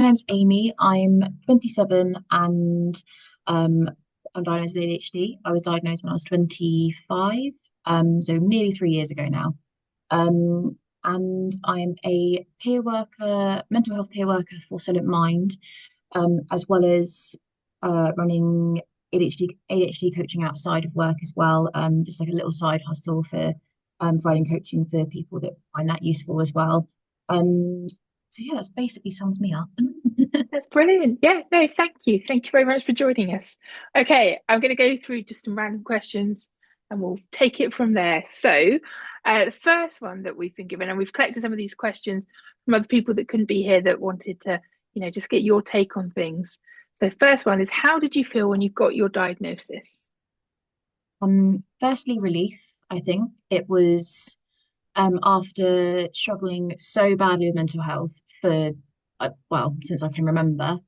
My name's Amy. I'm 27 and um, I'm diagnosed with ADHD. I was diagnosed when I was 25, so nearly 3 years ago now. Um, and I'm a peer worker, mental health peer worker for Silent Mind, as well as running ADHD coaching outside of work as well, just like a little side hustle for providing coaching for people that find that useful as well. Um, so yeah, that's basically sums me up. That's brilliant. Yeah, no, thank you. Thank you very much for joining us. Okay, I'm going to go through just some random questions and we'll take it from there. So, the first one that we've been given, and we've collected some of these questions from other people that couldn't be here that wanted to, just get your take on things. So, the first one is, how did you feel when you got your diagnosis? Firstly, relief, I think. It was after struggling so badly with mental health for, well, since I can remember.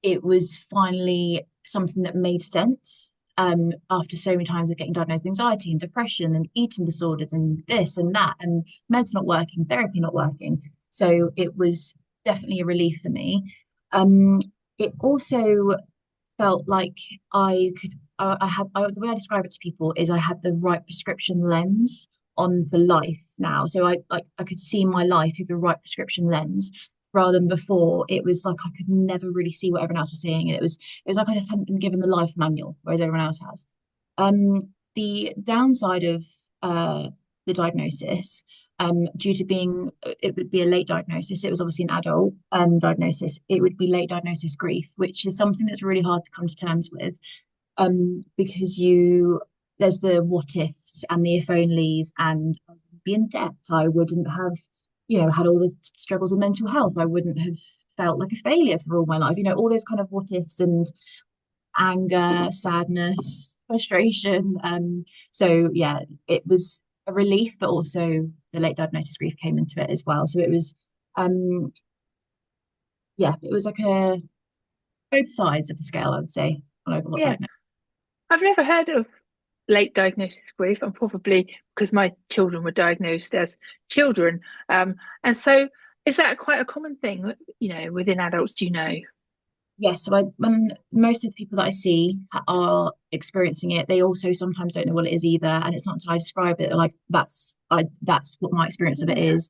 It was finally something that made sense. After so many times of getting diagnosed with anxiety and depression and eating disorders and this and that, and meds not working, therapy not working. So it was definitely a relief for me. Um, it also felt like the way I describe it to people is I had the right prescription lens on for life now. So I could see my life through the right prescription lens rather than before. It was like I could never really see what everyone else was seeing, and it was like I hadn't been given the life manual, whereas everyone else has. The downside of the diagnosis, due to being it would be a late diagnosis. It was obviously an adult diagnosis. It would be late diagnosis grief, which is something that's really hard to come to terms with, because there's the what ifs and the if onlys, and I wouldn't be in debt. I wouldn't have, had all the struggles with mental health. I wouldn't have felt like a failure for all my life. All those kind of what ifs and anger, sadness, frustration. So yeah, it was a relief, but also the late diagnosis grief came into it as well. So it was, um, yeah, it was like a both sides of the scale, I would say, when I got Yeah, diagnosed. I've never heard of late diagnosis grief, and probably because my children were diagnosed as children. And so, is that quite a common thing, within adults? Do you know? Yes, so when most of the people that I see are experiencing it, they also sometimes don't know what it is either, and it's not until I describe it like that's what my experience of it Yeah. is.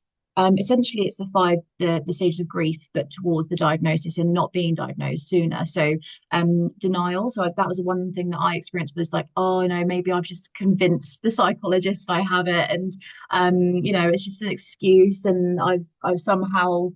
Essentially, it's the stages of grief, but towards the diagnosis and not being diagnosed sooner. So, denial. So that was one thing that I experienced was like, oh no, maybe I've just convinced the psychologist I have it, and it's just an excuse, and I've somehow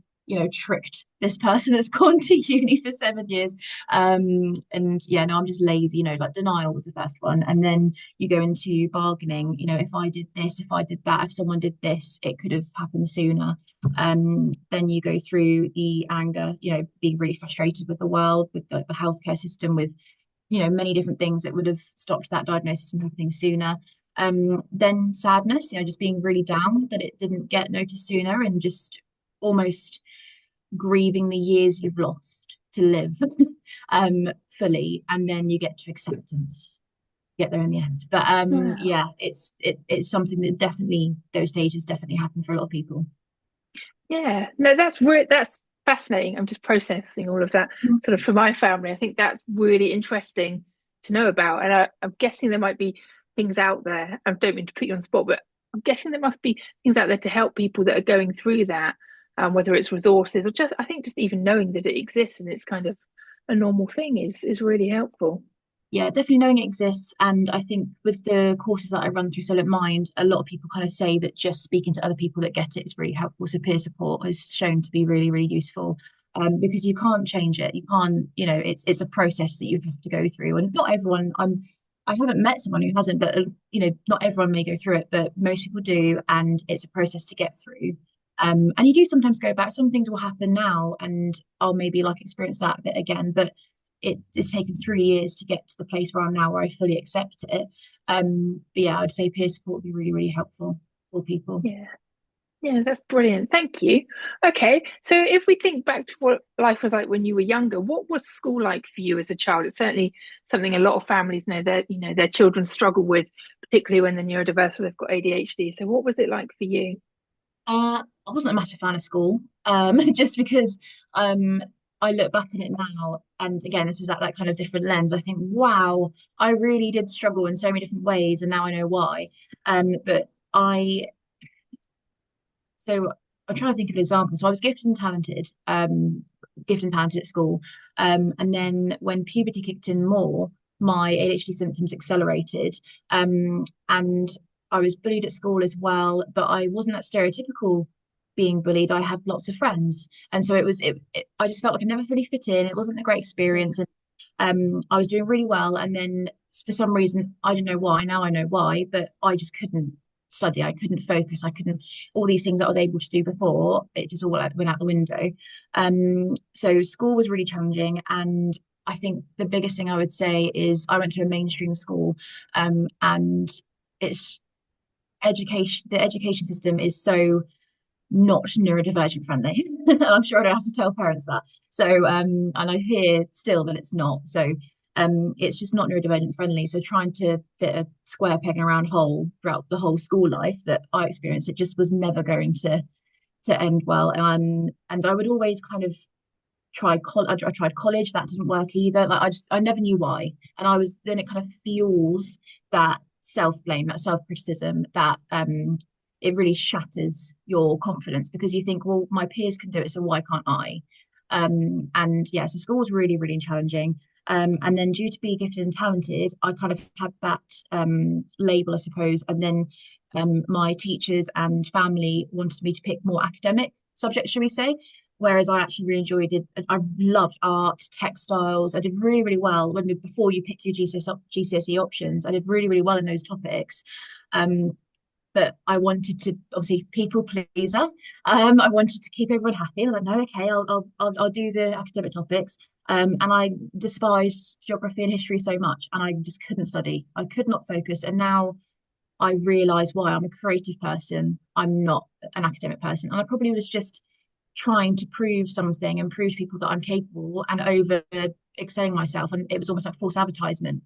tricked this person that's gone to uni for 7 years. And yeah, no, I'm just lazy, like denial was the first one. And then you go into bargaining, if I did this, if I did that, if someone did this, it could have happened sooner. Then you go through the anger, being really frustrated with the world, with the healthcare system, with, many different things that would have stopped that diagnosis from happening sooner. Then sadness, just being really down that it didn't get noticed sooner, and just almost grieving the years you've lost to live fully, and then you get to acceptance, get there in the end. But Wow. yeah, it's something that definitely, those stages definitely happen for a lot of people. Yeah. No, that's fascinating. I'm just processing all of that sort of for my family. I think that's really interesting to know about. And I'm guessing there might be things out there. I don't mean to put you on the spot, but I'm guessing there must be things out there to help people that are going through that, whether it's resources or just I think just even knowing that it exists and it's kind of a normal thing is really helpful. Yeah, definitely knowing it exists. And I think with the courses that I run through Solid Mind, a lot of people kind of say that just speaking to other people that get it is really helpful. So peer support has shown to be really, really useful. Because you can't change it. You can't, it's a process that you have to go through. And not everyone, I haven't met someone who hasn't, but not everyone may go through it, but most people do, and it's a process to get through. And you do sometimes go back. Some things will happen now, and I'll maybe like experience that a bit again, but it's taken 3 years to get to the place where I'm now, where I fully accept it. But yeah, I'd say peer support would be really, really helpful for people. Yeah. Yeah, that's brilliant. Thank you. Okay, so if we think back to what life was like when you were younger, what was school like for you as a child? It's certainly something a lot of families know that, their children struggle with, particularly when they're neurodiverse or they've got ADHD. So what was it like for you? I wasn't a massive fan of school, just because um, I look back on it now, and again, this is that kind of different lens. I think, wow, I really did struggle in so many different ways, and now I know why. But I So I'm trying to think of an example. So I was gifted and talented at school. And then when puberty kicked in more, my ADHD symptoms accelerated. And I was bullied at school as well, but I wasn't that stereotypical being bullied. I had lots of friends. And so I just felt like I never really fit in. It wasn't a great experience. And I was doing really well, and then for some reason, I don't know why. Now I know why, but I just couldn't study. I couldn't focus. I couldn't all these things that I was able to do before. It just all went out the window. So school was really challenging, and I think the biggest thing I would say is I went to a mainstream school, and it's education. The education system is so not neurodivergent friendly. And I'm sure I don't have to tell parents that. So, and I hear still that it's not. So, it's just not neurodivergent friendly. So, trying to fit a square peg in a round hole throughout the whole school life that I experienced, it just was never going to end well. And I would always kind of I tried college, that didn't work either. Like I never knew why. And I was then it kind of fuels that self-blame, that self-criticism, that it really shatters your confidence because you think, well, my peers can do it, so why can't I? And yeah, so school was really, really challenging. And then due to be gifted and talented, I kind of had that label, I suppose. And then my teachers and family wanted me to pick more academic subjects, shall we say? Whereas I actually really enjoyed it. I loved art, textiles. I did really, really well before you pick your GCSE options. I did really, really well in those topics. Um, but I wanted to obviously people pleaser. I wanted to keep everyone happy. I was like, no, okay, I'll do the academic topics. And I despised geography and history so much, and I just couldn't study. I could not focus. And now I realize why. I'm a creative person. I'm not an academic person. And I probably was just trying to prove something and prove to people that I'm capable and over excelling myself. And it was almost like false advertisement.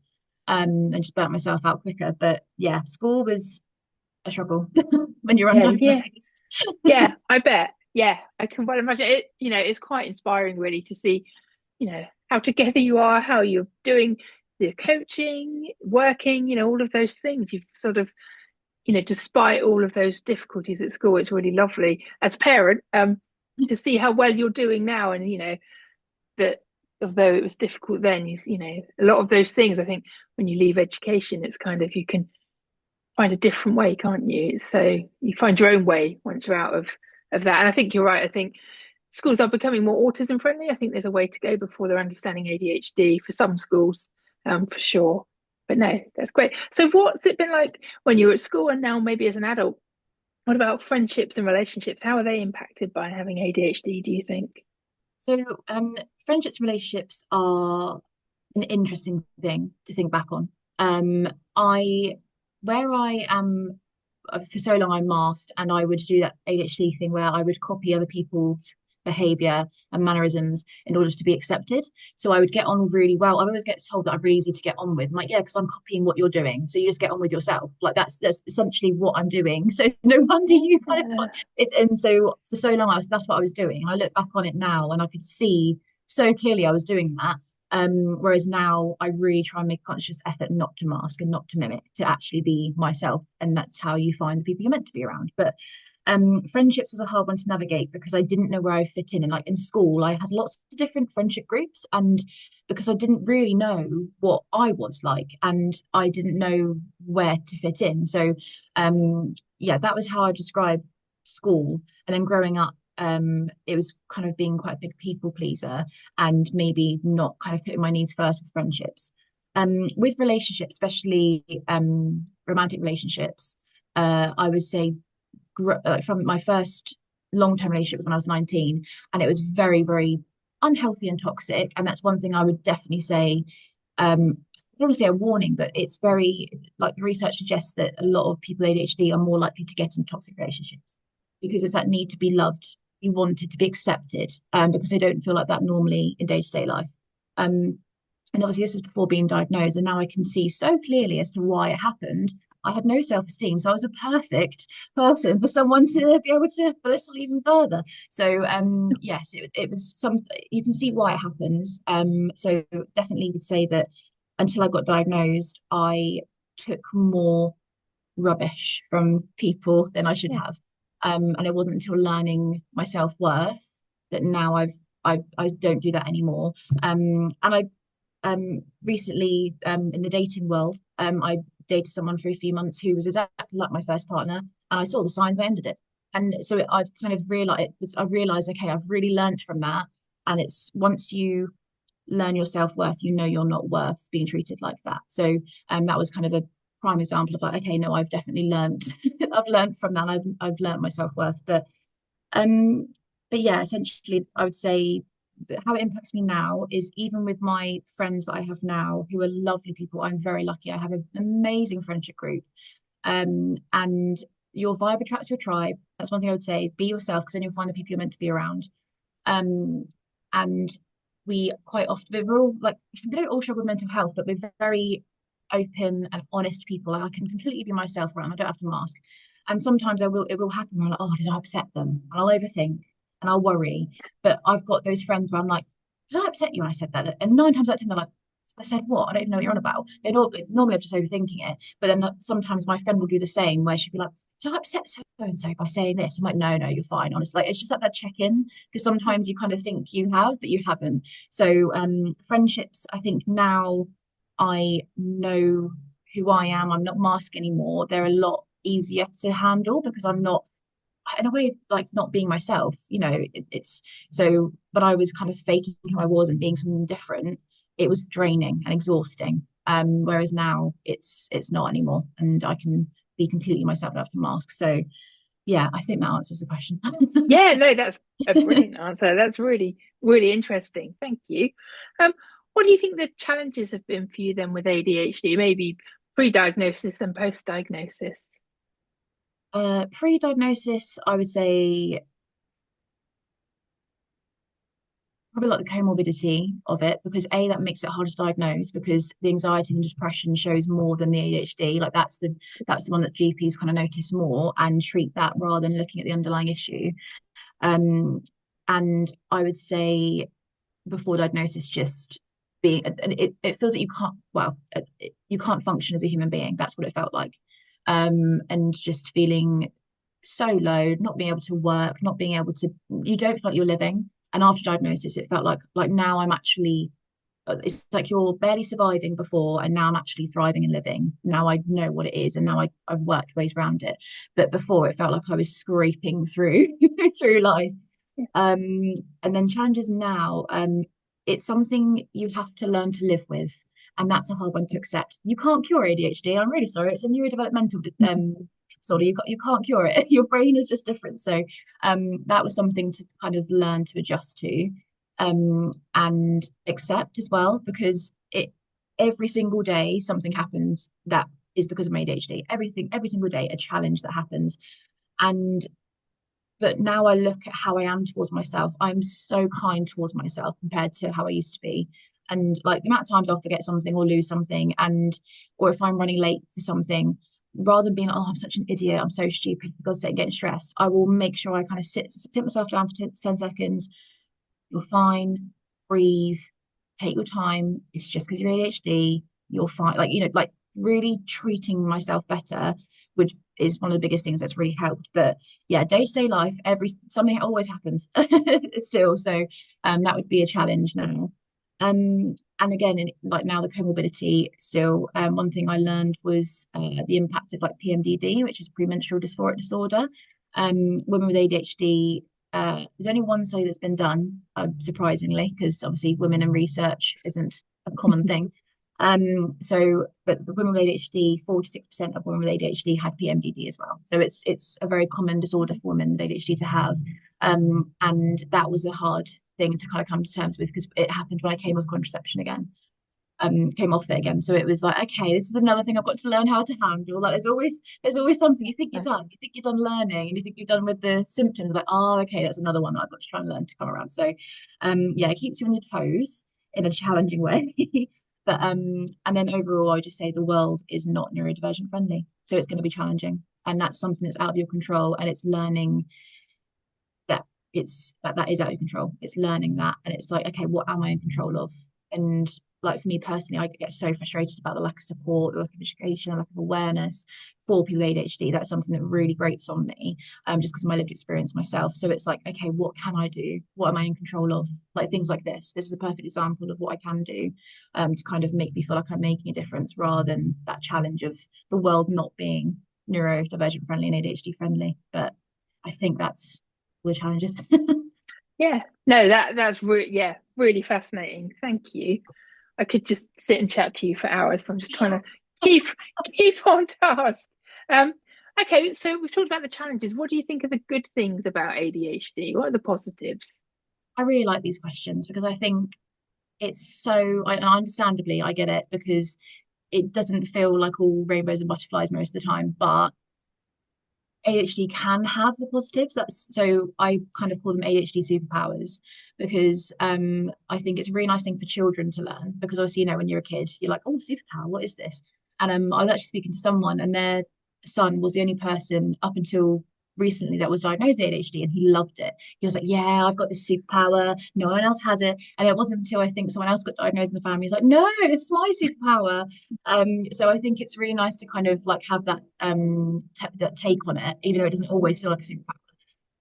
And just burnt myself out quicker. But yeah, school was a struggle when you're Yeah, yeah, undiagnosed. yeah. I bet. Yeah, I can well imagine it. It's quite inspiring, really, to see, how together you are, how you're doing the coaching, working, all of those things. You've sort of, despite all of those difficulties at school, it's really lovely as a parent, to see how well you're doing now, and that although it was difficult then, a lot of those things. I think when you leave education, it's kind of you can find a different way, can't you? So you find your own way once you're out of that. And I think you're right. I think schools are becoming more autism friendly. I think there's a way to go before they're understanding ADHD for some schools, for sure. But no, that's great. So what's it been like when you were at school and now maybe as an adult? What about friendships and relationships? How are they impacted by having ADHD, do you think? So friendships and relationships are an interesting thing to think back on. I where I am for so long I masked and I would do that ADHD thing where I would copy other people's behavior and mannerisms in order to be accepted. So I would get on really well. I always get told that I'm really easy to get on with. I'm like, yeah, because I'm copying what you're doing. So you just get on with yourself. Like that's essentially what I'm doing. So no wonder you kind of Uh, it's and so for so long that's what I was doing. And I look back on it now and I could see so clearly I was doing that. Whereas now I really try and make a conscious effort not to mask and not to mimic, to actually be myself. And that's how you find the people you're meant to be around. But friendships was a hard one to navigate because I didn't know where I fit in. And like in school, I had lots of different friendship groups. And because I didn't really know what I was like and I didn't know where to fit in. So yeah, that was how I describe school. And then growing up, it was kind of being quite a big people pleaser and maybe not kind of putting my needs first with friendships. With relationships, especially romantic relationships, I would say from my first long-term relationship was when I was 19, and it was very, very unhealthy and toxic. And that's one thing I would definitely say. I don't want to say a warning, but it's very like the research suggests that a lot of people with ADHD are more likely to get into toxic relationships because it's that need to be loved, be wanted, to be accepted, because they don't feel like that normally in day-to-day life. Um, and obviously this was before being diagnosed, and now I can see so clearly as to why it happened. I had no self-esteem. So I was a perfect person for someone to be able to belittle even further. So yes, it was some, you can see why it happens. So definitely would say that until I got diagnosed, I took more rubbish from people than I should Yeah. have. And it wasn't until learning my self-worth that now I don't do that anymore. And I recently in the dating world, I dated someone for a few months who was exactly like my first partner, and I saw the signs, I ended it. And so I've kind of realized I realized, okay, I've really learned from that. And it's once you learn your self-worth, you know you're not worth being treated like that. So that was kind of a prime example of like, okay, no, I've definitely learned I've learned from that. I've learned my self-worth. Um but yeah, essentially I would say that how it impacts me now is even with my friends that I have now, who are lovely people. I'm very lucky. I have an amazing friendship group. And your vibe attracts your tribe. That's one thing I would say. Be yourself, because then you'll find the people you're meant to be around. Um, and we quite often, we're all like, we don't all struggle with mental health, but we're very open and honest people. Like, I can completely be myself around. I don't have to mask. And sometimes it will happen where I'm like, oh, did I upset them? And I'll overthink and I'll worry. But I've got those friends where I'm like, did I upset you when I said that? And nine times out of ten, they're like, I said what? I don't even know what you're on about. Normally I'm just overthinking it. But then sometimes my friend will do the same, where she'll be like, did I upset so and so by saying this? I'm like, no, no, you're fine. Honestly, like, it's just like that check in, because sometimes you kind of think you have, but you haven't. So friendships, I think now I know who I am. I'm not masked anymore. They're a lot easier to handle because I'm not, in a way, like not being myself. It's so, but I was kind of faking who I was and being something different. It was draining and exhausting. Whereas now it's not anymore, and I can be completely myself without a mask. So yeah, I think that answers the question. Yeah, no, that's a brilliant answer. That's really, really interesting. Thank you. Um, what do you think the challenges have been for you then with ADHD, maybe pre-diagnosis and post-diagnosis? Pre-diagnosis, I would say probably like the comorbidity of it, because A, that makes it harder to diagnose, because the anxiety and depression shows more than the ADHD. Like that's the one that GPs kind of notice more and treat that rather than looking at the underlying issue. Um, and I would say before diagnosis, just being, and it feels that you can't, well, you can't function as a human being. That's what it felt like. And just feeling so low, not being able to work, not being able to, you don't feel like you're living. And after diagnosis, it felt like now I'm actually, it's like you're barely surviving before, and now I'm actually thriving and living. Now I know what it is, and now I've worked ways around it. But before, it felt like I was scraping through through life. Um, and then challenges now, it's something you have to learn to live with, and that's a hard one to accept. You can't cure ADHD. I'm really sorry. It's a neurodevelopmental disorder. You can't cure it. Your brain is just different. So that was something to kind of learn to adjust to, and accept as well, because it every single day something happens that is because of my ADHD. Every single day, a challenge that happens. And but now I look at how I am towards myself. I'm so kind towards myself compared to how I used to be. And like the amount of times I'll forget something or lose something, or if I'm running late for something, rather than being like, oh, I'm such an idiot, I'm so stupid, for God's sake, getting stressed, I will make sure I kind of sit myself down for 10 seconds. You're fine, breathe, take your time. It's just because you're ADHD, you're fine. Like really treating myself better, which is one of the biggest things that's really helped. But yeah, day-to-day life, every something always happens still. So that would be a challenge now. And again, like now the comorbidity still, one thing I learned was the impact of like PMDD, which is premenstrual dysphoric disorder. Women with ADHD, there's only one study that's been done, surprisingly, because obviously women in research isn't a common thing. But the women with ADHD, 46% of women with ADHD had PMDD as well. So it's a very common disorder for women with ADHD to have. And that was a hard thing to kind of come to terms with, because it happened when I came off contraception again. Came off it again. So it was like, okay, this is another thing I've got to learn how to handle. Like there's always something you think you're done learning, and you think you're done with the symptoms. Like, oh, okay, that's another one that I've got to try and learn to come around. So yeah, it keeps you on your toes in a challenging way. But and then overall, I would just say the world is not neurodivergent friendly, so it's going to be challenging, and that's something that's out of your control, and it's learning that that is out of your control. It's learning that, and it's like, okay, what am I in control of? And like for me personally, I get so frustrated about the lack of support, the lack of education, the lack of awareness for people with ADHD. That's something that really grates on me, just because of my lived experience myself. So it's like, okay, what can I do? What am I in control of? Like things like this. This is a perfect example of what I can do, to kind of make me feel like I'm making a difference, rather than that challenge of the world not being neurodivergent friendly and ADHD friendly. But I think that's the challenges. Yeah, no, yeah, really fascinating. Thank you. I could just sit and chat to you for hours, but I'm just trying to keep keep on task. Um, okay, so we've talked about the challenges. What do you think are the good things about ADHD? What are the positives? I really like these questions because I think it's so, and understandably, I get it because it doesn't feel like all rainbows and butterflies most of the time, but ADHD can have the positives. That's so I kind of call them ADHD superpowers because I think it's a really nice thing for children to learn because obviously, when you're a kid, you're like, oh, superpower, what is this? And I was actually speaking to someone and their son was the only person up until recently that was diagnosed with ADHD and he loved it. He was like, yeah, I've got this superpower. No one else has it. And it wasn't until I think someone else got diagnosed in the family. He's like, no, this is my superpower. So I think it's really nice to kind of like have that that take on it, even though it doesn't always feel like a superpower.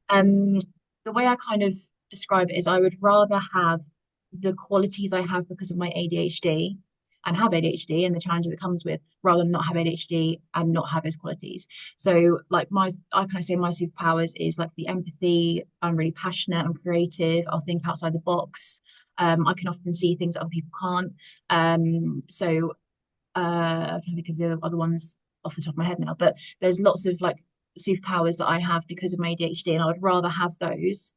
Um, the way I kind of describe it is I would rather have the qualities I have because of my ADHD and have ADHD and the challenges it comes with, rather than not have ADHD and not have those qualities. So like I kind of say my superpowers is like the empathy. I'm really passionate. I'm creative. I'll think outside the box. I can often see things that other people can't. So I'm trying to think of the other ones off the top of my head now, but there's lots of like superpowers that I have because of my ADHD, and I would rather have those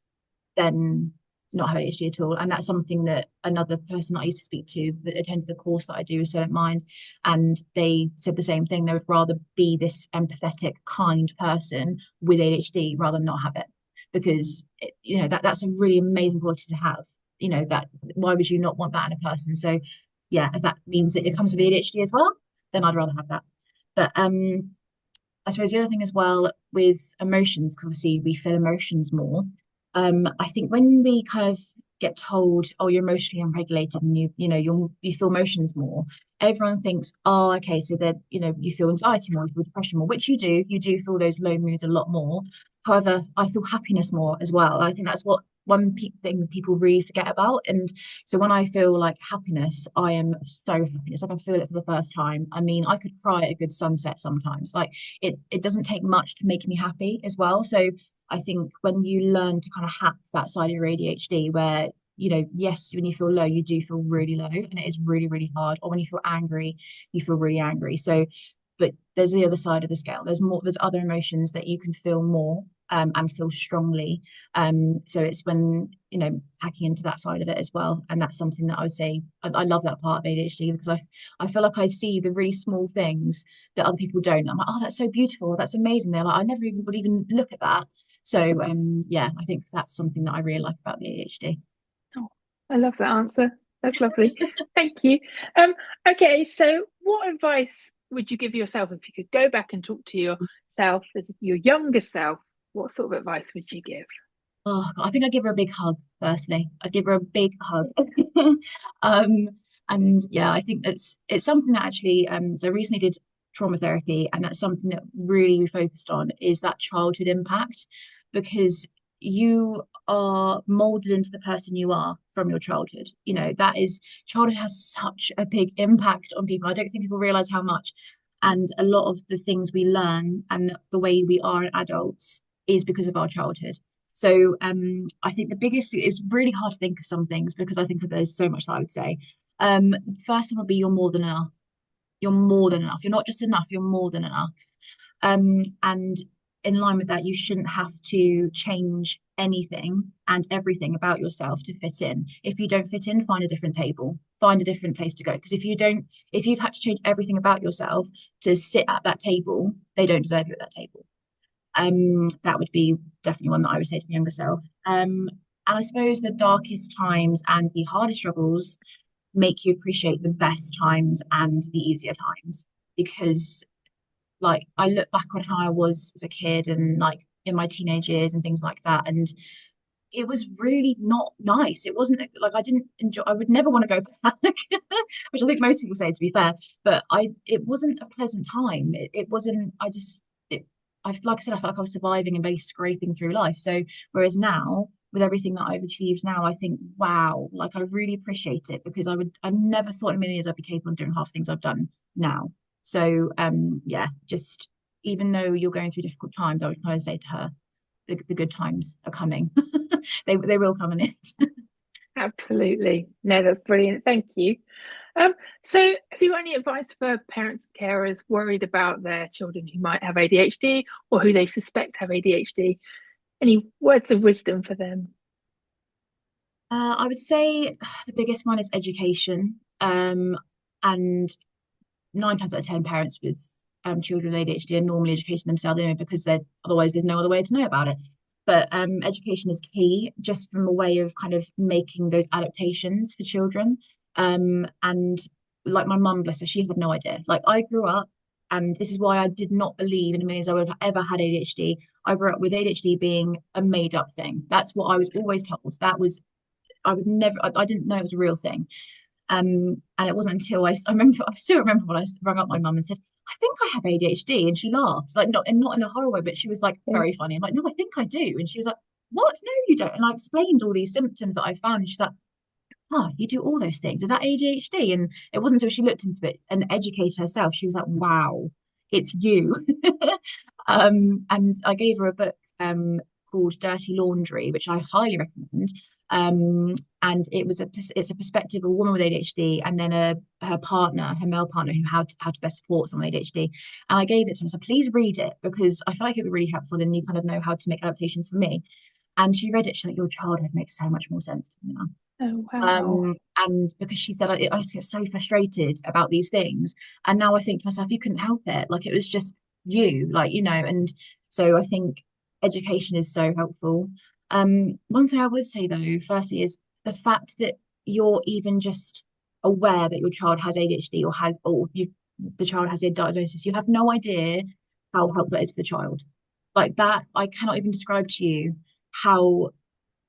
than not have ADHD at all. And that's something that another person that I used to speak to that attended the course that I do, So Don't Mind, and they said the same thing. They would rather be this empathetic, kind person with ADHD rather than not have it, because that's a really amazing quality to have. That why would you not want that in a person? So yeah, if that means that it comes with ADHD as well, then I'd rather have that. But I suppose the other thing as well with emotions, because obviously we feel emotions more. I think when we kind of get told, oh, you're emotionally unregulated and you feel emotions more, everyone thinks, oh, okay, so that you feel anxiety more, you feel depression more, which you do feel those low moods a lot more. However, I feel happiness more as well. I think that's what one thing people really forget about. And so when I feel like happiness, I am so happy. It's like I feel it for the first time. I mean, I could cry at a good sunset sometimes. Like it doesn't take much to make me happy as well. So I think when you learn to kind of hack that side of your ADHD, where yes, when you feel low, you do feel really low, and it is really, really hard. Or when you feel angry, you feel really angry. So, but there's the other side of the scale. There's other emotions that you can feel more, and feel strongly. So it's when hacking into that side of it as well, and that's something that I would say I love that part of ADHD because I feel like I see the really small things that other people don't. I'm like, oh, that's so beautiful, that's amazing. They're like, I never even would even look at that. So yeah, I think that's something that I really like about the ADHD. Oh, I love that answer. That's lovely. Thank you. Um, okay, so what advice would you give yourself if you could go back and talk to yourself as your younger self? What sort of advice would you give? Oh, God, I think I'd give her a big hug, firstly. I'd give her a big hug. Um, and yeah, I think it's something that actually, so I recently did trauma therapy, and that's something that really we focused on is that childhood impact, because you are molded into the person you are from your childhood. That is, childhood has such a big impact on people. I don't think people realize how much. And a lot of the things we learn and the way we are adults is because of our childhood. So I think the biggest is really hard to think of some things because I think that there's so much that I would say. The first one would be you're more than enough. You're more than enough. You're not just enough, you're more than enough. And in line with that, you shouldn't have to change anything and everything about yourself to fit in. If you don't fit in, find a different table, find a different place to go. Because if you've had to change everything about yourself to sit at that table, they don't deserve you at that table. That would be definitely one that I would say to my younger self. And I suppose the darkest times and the hardest struggles make you appreciate the best times and the easier times. Because like I look back on how I was as a kid and like in my teenage years and things like that, and it was really not nice. It wasn't like I didn't enjoy, I would never want to go back, which I think most people say to be fair, but it wasn't a pleasant time. It wasn't, like I said, I felt like I was surviving and barely scraping through life. So, whereas now, with everything that I've achieved now, I think, wow, like I really appreciate it because I never thought in a million years I'd be capable of doing half the things I've done now. So, yeah, just even though you're going through difficult times, I would kind of say to her, the good times are coming. They will come in it. Absolutely. No, that's brilliant. Thank you. Um, so have you got any advice for parents and carers worried about their children who might have ADHD or who they suspect have ADHD? Any words of wisdom for them? I would say the biggest one is education. And 9 times out of 10 parents with children with ADHD are normally educating themselves anyway because they're otherwise there's no other way to know about it. But education is key, just from a way of kind of making those adaptations for children. And like my mum, bless her, she had no idea. Like I grew up, and this is why I did not believe in a million years I would have ever had ADHD. I grew up with ADHD being a made up thing. That's what I was always told. That was I would never, I didn't know it was a real thing. And it wasn't until I remember, I still remember when I rang up my mum and said, I think I have ADHD. And she laughed, like not, and not in a horror way, but she was like Yeah. very funny. I'm like, no, I think I do. And she was like, what? No, you don't. And I explained all these symptoms that I found. And she's like, huh, you do all those things. Is that ADHD? And it wasn't until she looked into it and educated herself, she was like, wow, it's you. And I gave her a book called Dirty Laundry, which I highly recommend. And it's a perspective of a woman with ADHD and then her partner, her male partner, who how to best support someone with ADHD. And I gave it to her. So please read it because I feel like it would be really helpful. Then you kind of know how to make adaptations for me. And she read it. She's like, your childhood makes so much more sense to me now. Oh, wow. And because she said I used to get so frustrated about these things, and now I think to myself, you couldn't help it. Like it was just you, like and so I think education is so helpful. One thing I would say though, firstly, is the fact that you're even just aware that your child has ADHD or the child has a diagnosis. You have no idea how helpful that is for the child. Like that, I cannot even describe to you how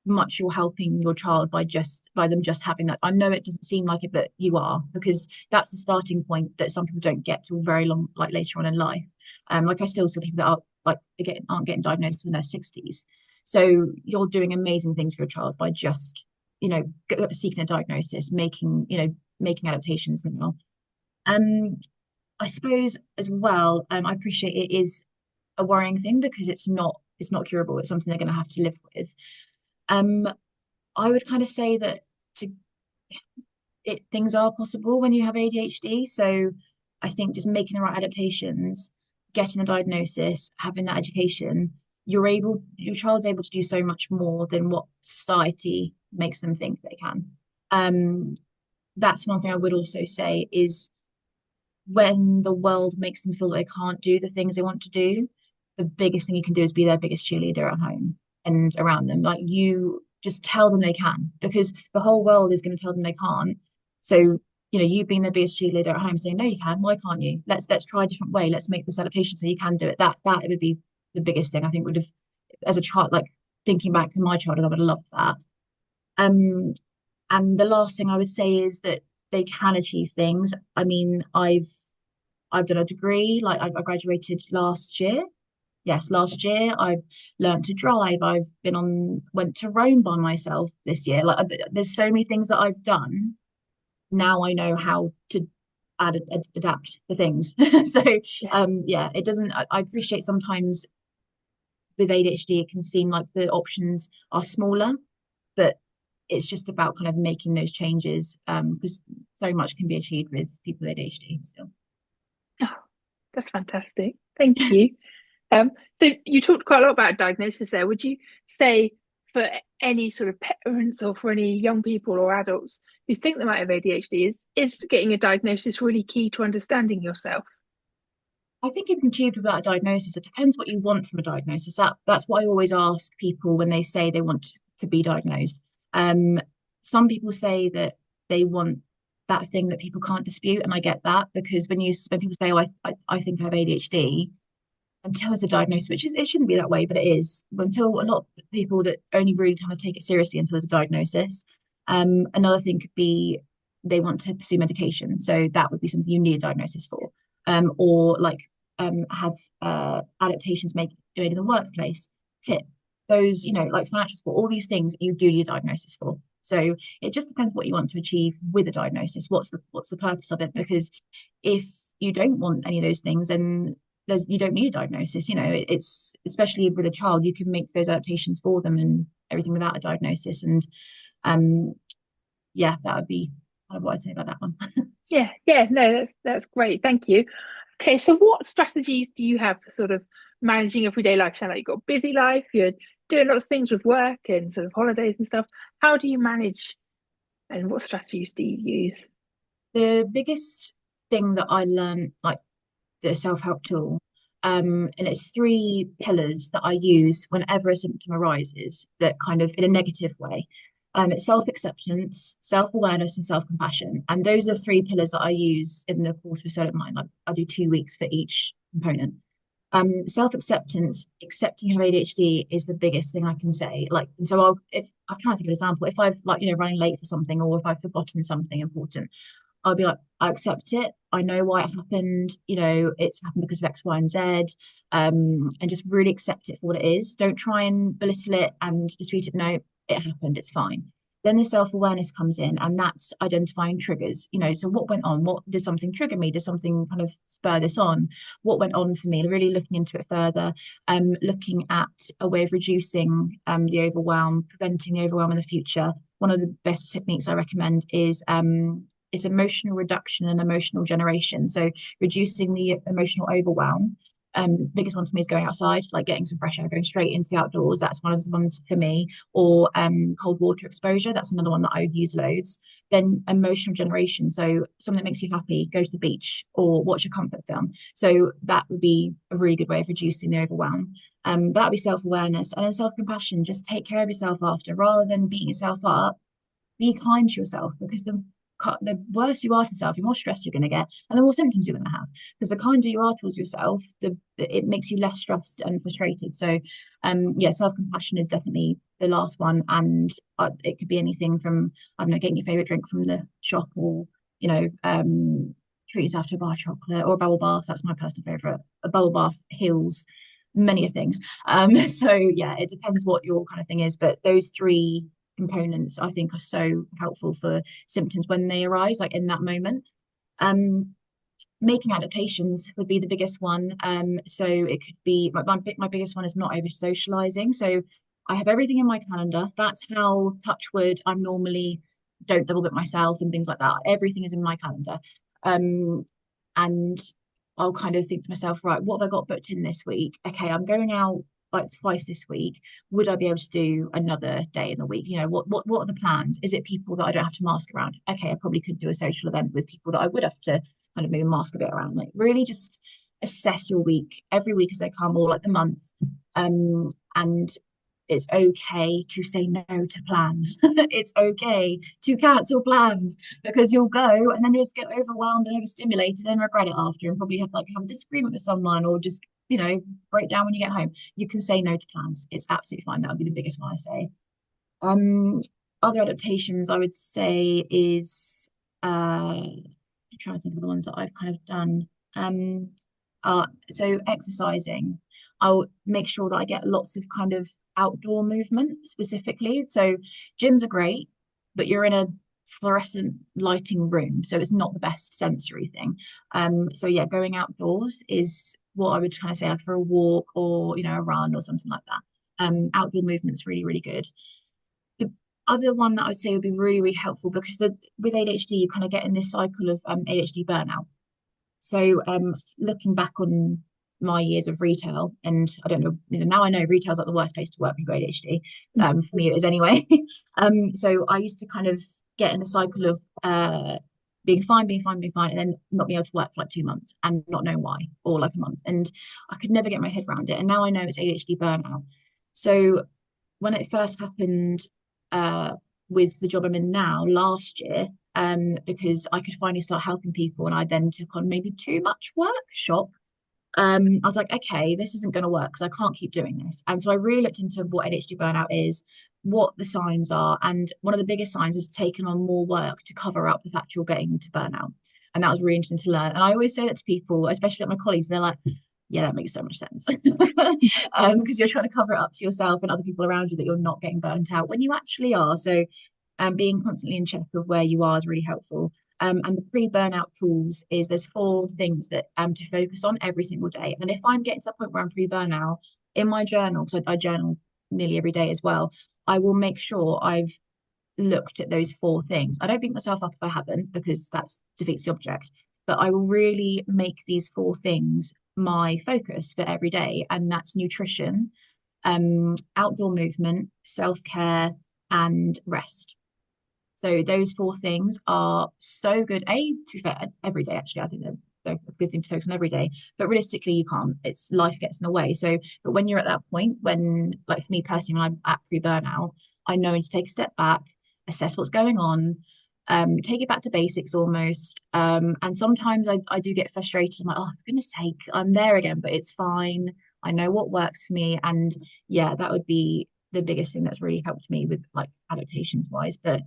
much you're helping your child by them just having that. I know it doesn't seem like it, but you are because that's the starting point that some people don't get till very long, like later on in life. Like I still see people that are like again aren't getting diagnosed in their 60s. So you're doing amazing things for your child by just, seeking a diagnosis, making adaptations now. Um, I suppose as well, I appreciate it is a worrying thing because it's not curable. It's something they're going to have to live with. Um, I would kind of say that to things are possible when you have ADHD. So I think just making the right adaptations, getting the diagnosis, having that education, your child's able to do so much more than what society makes them think they can. Um, that's one thing I would also say is when the world makes them feel that they can't do the things they want to do, the biggest thing you can do is be their biggest cheerleader at home and around them. Like you just tell them they can because the whole world is going to tell them they can't. So, you being their biggest cheerleader at home saying, no, you can, why can't you? Let's try a different way. Let's make this adaptation so you can do it. That would be the biggest thing I think would have as a child, like thinking back to my childhood, I would have loved that. Um, and the last thing I would say is that they can achieve things. I mean, I've done a degree, like I graduated last year. Yes, last year I've learned to drive. Went to Rome by myself this year. Like there's so many things that I've done. Now I know how to adapt the things. So Yeah. yeah, it doesn't. I appreciate sometimes with ADHD it can seem like the options are smaller, but it's just about kind of making those changes because so much can be achieved with people with ADHD still. Oh, that's fantastic. Thank you. So you talked quite a lot about diagnosis there. Would you say for any sort of parents or for any young people or adults who think they might have ADHD, is getting a diagnosis really key to understanding yourself? I think it can be achieved without a diagnosis. It depends what you want from a diagnosis. That's what I always ask people when they say they want to be diagnosed. Um, some people say that they want that thing that people can't dispute, and I get that because when people say, "Oh, I think I have ADHD," until it's a diagnosis, which is it shouldn't be that way, but it is. Until a lot of people that only really kind of take it seriously until there's a diagnosis. Another thing could be they want to pursue medication, so that would be something you need a diagnosis for, or like have adaptations made in the workplace, hit those, like financial support, all these things you do need a diagnosis for. So it just depends what you want to achieve with a diagnosis. What's the purpose of it? Because if you don't want any of those things, then you don't need a diagnosis. It's especially with a child, you can make those adaptations for them and everything without a diagnosis. And um, yeah, that would be kind of what I'd say about that one. Yeah, yeah, no, that's great. Thank you. Okay, so what strategies do you have for sort of managing everyday life? You sound like you've got a busy life, you're doing lots of things with work and sort of holidays and stuff. How do you manage and what strategies do you use? The biggest thing that I learned, like the self-help tool, and it's three pillars that I use whenever a symptom arises that kind of in a negative way. It's self-acceptance, self-awareness, and self-compassion. And those are three pillars that I use in the course with Soul of Mind. Like I do 2 weeks for each component. Self-acceptance, accepting you have ADHD is the biggest thing I can say. Like, and so if I'm trying to think of an example, if I've like, running late for something or if I've forgotten something important, I'll be like, I accept it. I know why it happened. It's happened because of X, Y, and Z. And just really accept it for what it is. Don't try and belittle it and dispute it. No, it happened. It's fine. Then the self-awareness comes in, and that's identifying triggers. So what went on? What did something trigger me? Did something kind of spur this on? What went on for me? Really looking into it further, looking at a way of reducing the overwhelm, preventing the overwhelm in the future. One of the best techniques I recommend is emotional reduction and emotional generation. So reducing the emotional overwhelm. The biggest one for me is going outside, like getting some fresh air, going straight into the outdoors. That's one of the ones for me. Or cold water exposure. That's another one that I would use loads. Then emotional generation. So something that makes you happy, go to the beach or watch a comfort film. So that would be a really good way of reducing the overwhelm. That would be self-awareness. And then self-compassion, just take care of yourself after rather than beating yourself up. Be kind to yourself because the worse you are to yourself, the more stress you're going to get, and the more symptoms you're going to have. Because the kinder you are towards yourself, it makes you less stressed and frustrated. So, yeah, self-compassion is definitely the last one, and it could be anything from I don't know, getting your favorite drink from the shop, or treat yourself to a bar of chocolate or a bubble bath. That's my personal favorite. A bubble bath heals many of things. So yeah, it depends what your kind of thing is, but those three components I think are so helpful for symptoms when they arise, like in that moment. Um, Making adaptations would be the biggest one. So it could be my biggest one is not over socializing. So I have everything in my calendar. That's how touch wood I'm normally don't double book myself and things like that. Everything is in my calendar. Um, and I'll kind of think to myself, right, what have I got booked in this week? Okay, I'm going out like twice this week. Would I be able to do another day in the week? What are the plans? Is it people that I don't have to mask around? Okay, I probably could do a social event with people that I would have to kind of maybe mask a bit around. Like really just assess your week every week as they come, or like the month. And it's okay to say no to plans. It's okay to cancel plans because you'll go and then you'll just get overwhelmed and overstimulated and regret it after and probably have a disagreement with someone or just, break down when you get home. You can say no to plans. It's absolutely fine. That would be the biggest one I say. Um, Other adaptations I would say is I'm trying to think of the ones that I've kind of done. So exercising, I'll make sure that I get lots of kind of outdoor movement specifically. So gyms are great, but you're in a fluorescent lighting room, so it's not the best sensory thing. So yeah, going outdoors is what I would kind of say like for a walk or a run or something like that. Outdoor movement's really, really good. The other one that I would say would be really, really helpful because with ADHD, you kind of get in this cycle of ADHD burnout. So looking back on my years of retail, and I don't know, now I know retail's like the worst place to work with ADHD. For me, it is anyway. So I used to kind of get in a cycle of being fine, being fine, being fine, and then not being able to work for like 2 months and not know why, or like a month. And I could never get my head around it. And now I know it's ADHD burnout. So when it first happened uh, with the job I'm in now last year, because I could finally start helping people. And I then took on maybe too much work, shock. I was like, okay, this isn't going to work because I can't keep doing this. And so I really looked into what ADHD burnout is, what the signs are. And one of the biggest signs is taking on more work to cover up the fact you're getting into burnout. And that was really interesting to learn. And I always say that to people, especially like my colleagues, and they're like, yeah, that makes so much sense. Because you're trying to cover it up to yourself and other people around you that you're not getting burnt out when you actually are. So being constantly in check of where you are is really helpful. And the pre-burnout tools is there's four things that to focus on every single day. And if I'm getting to that point where I'm pre-burnout, in my journal, so I journal nearly every day as well, I will make sure I've looked at those four things. I don't beat myself up if I haven't, because that defeats the object. But I will really make these four things my focus for every day, and that's nutrition, outdoor movement, self-care, and rest. So those four things are so good. To be fair, every day actually, I think they're a good thing to focus on every day. But realistically, you can't. It's life gets in the way. So, but when you're at that point, when like for me personally, when I'm at pre-burnout, I know to take a step back, assess what's going on, take it back to basics almost. And sometimes I do get frustrated. I'm like, oh, for goodness sake, I'm there again, but it's fine. I know what works for me. And yeah, that would be the biggest thing that's really helped me with like adaptations wise. But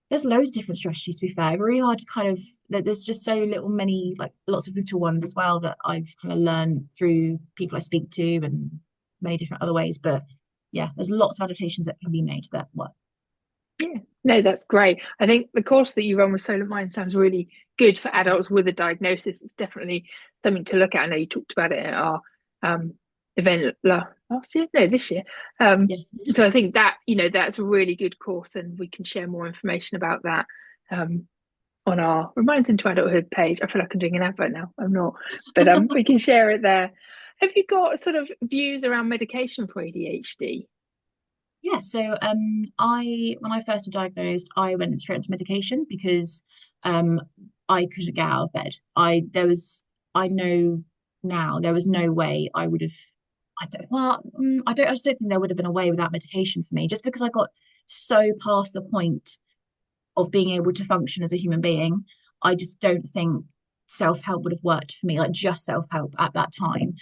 there's loads of different strategies to be fair. Really hard to kind of there's just so little many like lots of little ones as well that I've kind of learned through people I speak to and many different other ways. But yeah, there's lots of adaptations that can be made that work. Yeah, no, that's great. I think the course that you run with Solar Mind sounds really good for adults with a diagnosis. It's definitely something to look at. I know you talked about it at our event last year, no, this year. Yeah. So I think that, that's a really good course, and we can share more information about that on our Reminds into Adulthood page. I feel like I'm doing an advert now. I'm not, but we can share it there. Have you got sort of views around medication for ADHD? Yeah, so I when I first was diagnosed, I went straight into medication because um I couldn't get out of bed. I know now there was no way I would have I just don't think there would have been a way without medication for me, just because I got so past the point of being able to function as a human being. I just don't think self-help would have worked for me, like just self-help at that time.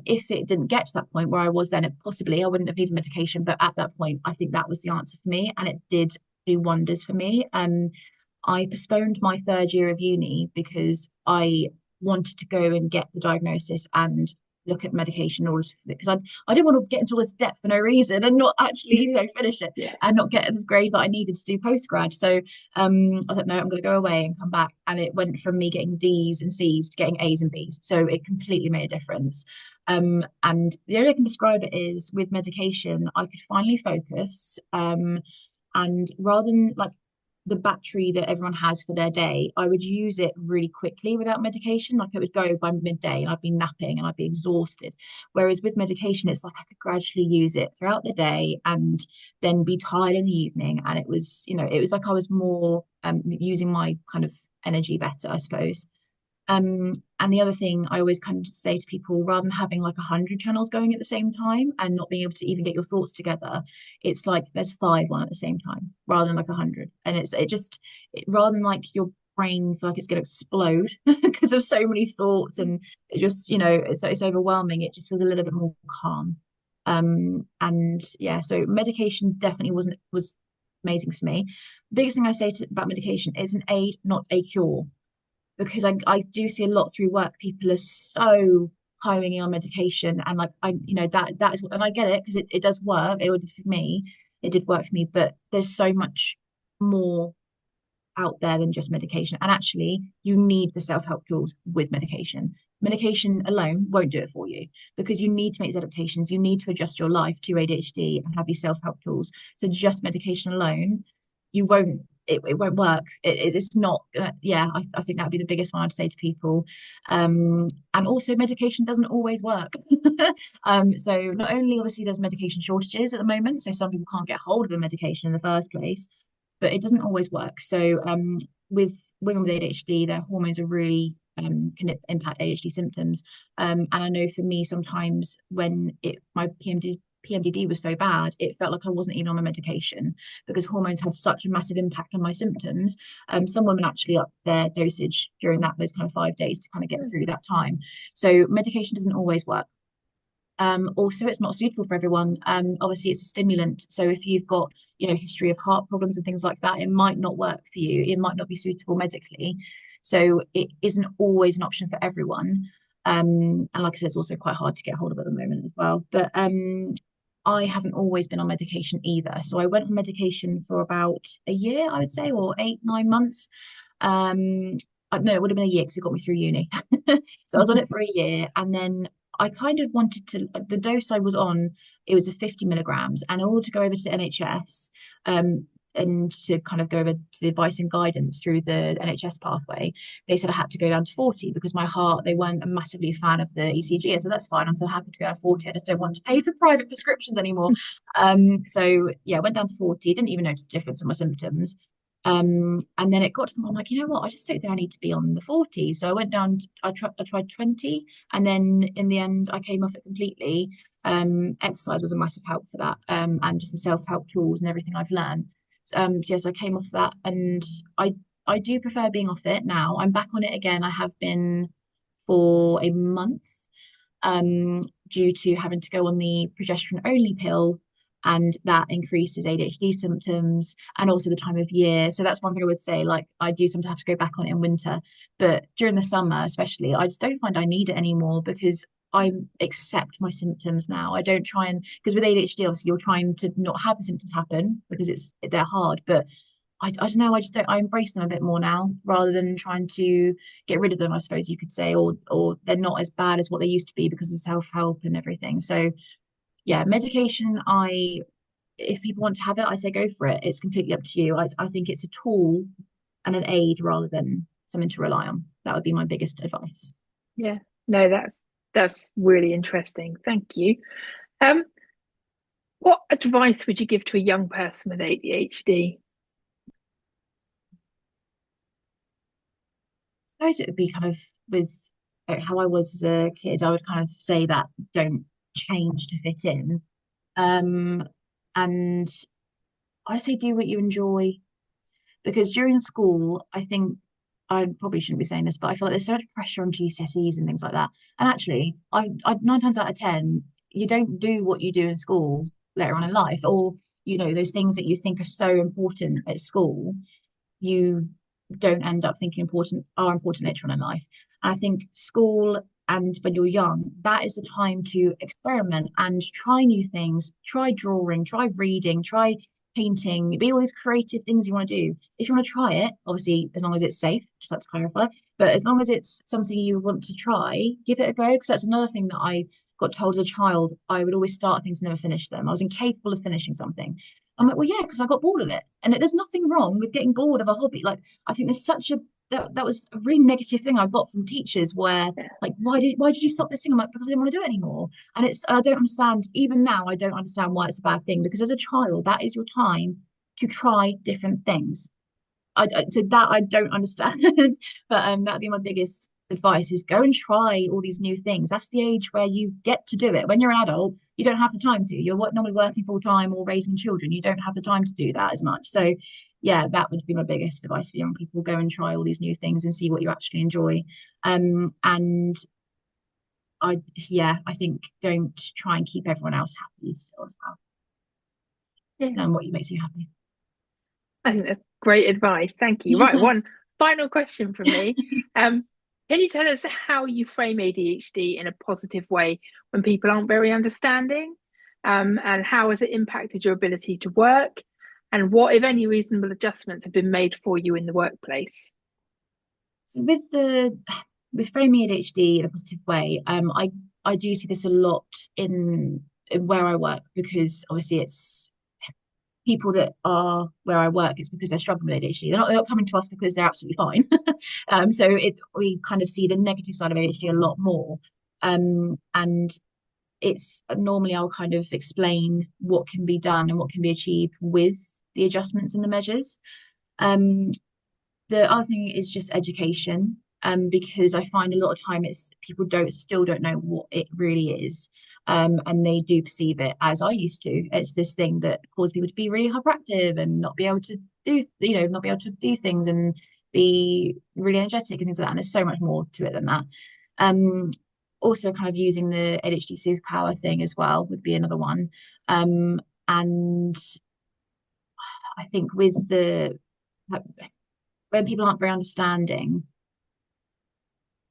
If it didn't get to that point where I was then, possibly I wouldn't have needed medication. But at that point, I think that was the answer for me, and it did do wonders for me. I postponed my third year of uni because I wanted to go and get the diagnosis and look at medication in order to, because I didn't want to get into all this debt for no reason and not actually finish it Yeah. and not get the grades that I needed to do postgrad. So I was like, no, I'm going to go away and come back. And it went from me getting D's and C's to getting A's and B's. So it completely made a difference. And the only way I can describe it is with medication, I could finally focus. And rather than like the battery that everyone has for their day, I would use it really quickly without medication. Like it would go by midday and I'd be napping and I'd be exhausted. Whereas with medication, it's like I could gradually use it throughout the day and then be tired in the evening. And it was like I was more using my kind of energy better, I suppose. And the other thing I always kind of say to people, rather than having like 100 channels going at the same time and not being able to even get your thoughts together, it's like there's five on at the same time rather than like 100. And rather than like your brain feel like it's going to explode because of so many thoughts, and it just, it's overwhelming. It just feels a little bit more calm. And yeah, so medication definitely was amazing for me. The biggest thing I say about medication is an aid, not a cure, because I do see a lot through work. People are so hiring in on medication, and like that is what, and I get it because it does work. It did for me. It did work for me, but there's so much more out there than just medication. And actually, you need the self-help tools with medication. Medication alone won't do it for you, because you need to make these adaptations. You need to adjust your life to ADHD and have these self-help tools. So just medication alone, you won't it won't work. It's not I think that'd be the biggest one I'd say to people. And also medication doesn't always work. So not only obviously there's medication shortages at the moment, so some people can't get hold of the medication in the first place, but it doesn't always work. So with women with ADHD, their hormones are really can impact ADHD symptoms. And I know for me sometimes when my PMDD was so bad, it felt like I wasn't even on my medication because hormones had such a massive impact on my symptoms. Some women actually up their dosage during those kind of 5 days to kind of get through that time. So medication doesn't always work. Also, it's not suitable for everyone. Obviously, it's a stimulant. So if you've got, history of heart problems and things like that, it might not work for you. It might not be suitable medically. So it isn't always an option for everyone. And like I said, it's also quite hard to get hold of at the moment as well. But I haven't always been on medication either. So I went on medication for about a year, I would say, or 8, 9 months. Um, no, it would have been a year because it got me through uni. So I was on it for a year, and then I kind of wanted to, the dose I was on, it was a 50 milligrams. And in order to go over to the NHS, and to kind of go over to the advice and guidance through the NHS pathway, they said I had to go down to 40 because my heart, they weren't a massively fan of the ECG. I said, that's fine. I'm so happy to go down to 40. I just don't want to pay for private prescriptions anymore. So yeah, I went down to 40, didn't even notice a difference in my symptoms. And then it got to the point, I'm like, you know what? I just don't think I need to be on the 40. So I went down, I tried 20, and then in the end, I came off it completely. Exercise was a massive help for that, and just the self-help tools and everything I've learned. So yes, I came off that, and I do prefer being off it now. I'm back on it again. I have been for a month, due to having to go on the progesterone only pill, and that increases ADHD symptoms and also the time of year. So that's one thing I would say. Like, I do sometimes have to go back on it in winter, but during the summer, especially, I just don't find I need it anymore because I accept my symptoms now. I don't try and, because with ADHD, obviously, you're trying to not have the symptoms happen because they're hard, but I don't know. I just don't. I embrace them a bit more now, rather than trying to get rid of them, I suppose you could say, or they're not as bad as what they used to be because of self-help and everything. So yeah, medication. If people want to have it, I say go for it. It's completely up to you. I think it's a tool and an aid rather than something to rely on. That would be my biggest advice. Yeah. No, that's really interesting. Thank you. Um, what advice would you give to a young person with ADHD? I suppose it would be kind of with how I was as a kid. I would kind of say that don't change to fit in. Um, and I say do what you enjoy, because during school, I think I probably shouldn't be saying this, but I feel like there's so much pressure on GCSEs and things like that. And actually, I 9 times out of 10, you don't do what you do in school later on in life, or those things that you think are so important at school, you don't end up thinking are important later on in life. And I think school, and when you're young, that is the time to experiment and try new things, try drawing, try reading, try painting, be all these creative things you want to do. If you want to try it, obviously, as long as it's safe, just like to clarify, but as long as it's something you want to try, give it a go. Because that's another thing that I got told as a child. I would always start things and never finish them. I was incapable of finishing something. I'm like, well, yeah, because I got bored of it. And there's nothing wrong with getting bored of a hobby. Like, I think there's such a that was a really negative thing I got from teachers where, Yeah. like, why did you stop this thing? I'm like, because I didn't want to do it anymore. And I don't understand, even now I don't understand why it's a bad thing, because as a child, that is your time to try different things. So that I don't understand. But that'd be my biggest advice, is go and try all these new things. That's the age where you get to do it. When you're an adult, you don't have the time to. You're normally working full time or raising children. You don't have the time to do that as much. So yeah, that would be my biggest advice for young people. Go and try all these new things and see what you actually enjoy. And I think don't try and keep everyone else happy still as well. Yeah. And what makes you happy. I think that's great advice. Thank you. Right, one final question from me. Can you tell us how you frame ADHD in a positive way when people aren't very understanding? And how has it impacted your ability to work? And what, if any, reasonable adjustments have been made for you in the workplace? So with framing ADHD in a positive way, I do see this a lot in where I work, because obviously it's people that are where I work, it's because they're struggling with ADHD. They're not coming to us because they're absolutely fine. So we kind of see the negative side of ADHD a lot more. And it's normally I'll kind of explain what can be done and what can be achieved with the adjustments and the measures. Um, the other thing is just education. because I find a lot of time it's people don't know what it really is. And they do perceive it as I used to. It's this thing that causes people to be really hyperactive and not be able to do, not be able to do things and be really energetic and things like that. And there's so much more to it than that. Um, Also kind of using the ADHD superpower thing as well would be another one. And I think with the when people aren't very understanding,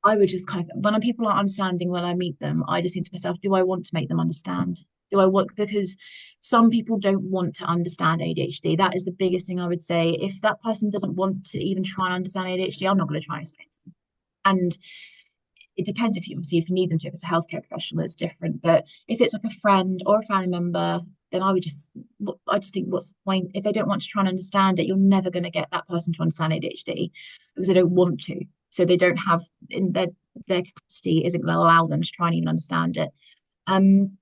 I would just kind of when people aren't understanding when I meet them, I just think to myself, do I want to make them understand? Do I want because some people don't want to understand ADHD. That is the biggest thing I would say. If that person doesn't want to even try and understand ADHD, I'm not going to try and explain to them. And it depends if you obviously if you need them to, if it's a healthcare professional, it's different. But if it's like a friend or a family member, then I just think what's the point? If they don't want to try and understand it, you're never going to get that person to understand ADHD because they don't want to. So they don't have in their capacity isn't going to allow them to try and even understand it. Um,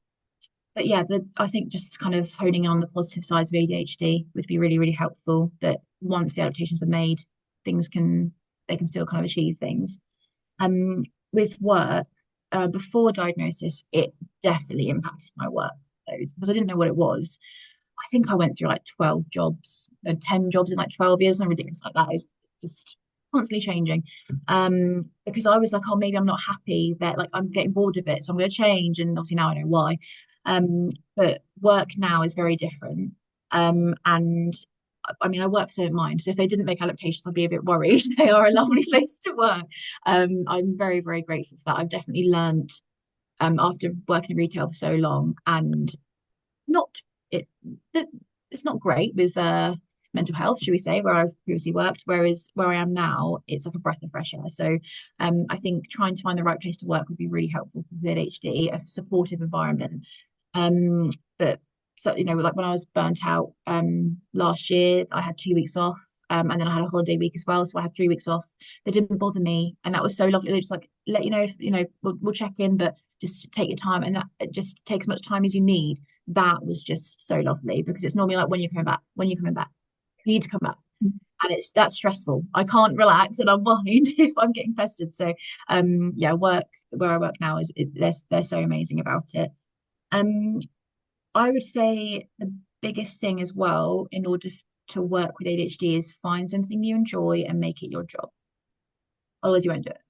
but yeah, I think just kind of honing on the positive sides of ADHD would be really, really helpful. That once the adaptations are made, things can they can still kind of achieve things. Um, with work, before diagnosis, it definitely impacted my work loads because I didn't know what it was. I think I went through like 12 jobs, 10 jobs in like 12 years, and ridiculous like that. It's just constantly changing. Because I was like, oh, maybe I'm not happy that like I'm getting bored of it, so I'm going to change. And obviously now I know why. But work now is very different. And I mean, I work for St. Mind, so if they didn't make adaptations, I'd be a bit worried. They are a lovely place to work. I'm very, very grateful for that. I've definitely learned after working in retail for so long, and not it, it it's not great with mental health, should we say, where I've previously worked, whereas where I am now, it's like a breath of fresh air. So I think trying to find the right place to work would be really helpful for ADHD, a supportive environment. But so like when I was burnt out last year, I had 2 weeks off. And then I had a holiday week as well, so I had 3 weeks off. They didn't bother me, and that was so lovely. They just like let you know if we'll check in, but just take your time, and that just take as much time as you need. That was just so lovely because it's normally like when you're coming back, you need to come back, and that's stressful. I can't relax and unwind if I'm getting pestered. So yeah, work where I work now they're so amazing about it. Um, I would say the biggest thing as well in order to work with ADHD is find something you enjoy and make it your job. Otherwise, you won't do it.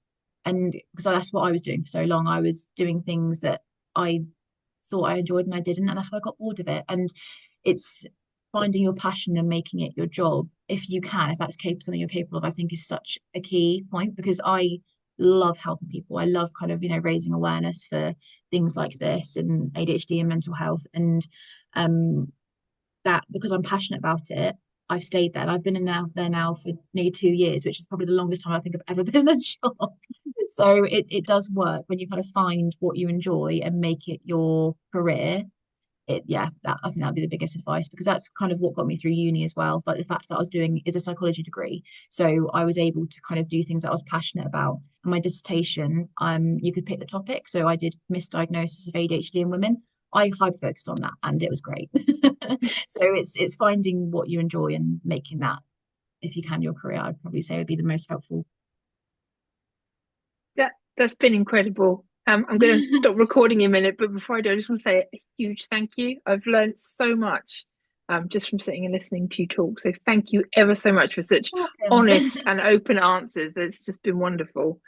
And because that's what I was doing for so long, I was doing things that I thought I enjoyed and I didn't, and that's why I got bored of it. And it's finding your passion and making it your job if you can, if that's capable something you're capable of, I think is such a key point because I love helping people. I love kind of, raising awareness for things like this and ADHD and mental health. And um that because I'm passionate about it, I've stayed there. And I've been there now for nearly 2 years, which is probably the longest time I think I've ever been in a job. So it does work when you kind of find what you enjoy and make it your career. I think that'd be the biggest advice because that's kind of what got me through uni as well. Like the fact that I was doing is a psychology degree, so I was able to kind of do things that I was passionate about. And my dissertation, you could pick the topic. So I did misdiagnosis of ADHD in women. I hyper focused on that, and it was great. So it's finding what you enjoy and making that, if you can, your career. I'd probably say would be the most helpful. That's been incredible. I'm going to stop recording in a minute, but before I do, I just want to say a huge thank you. I've learned so much just from sitting and listening to you talk. So thank you ever so much for such Welcome. honest and open answers. It's just been wonderful.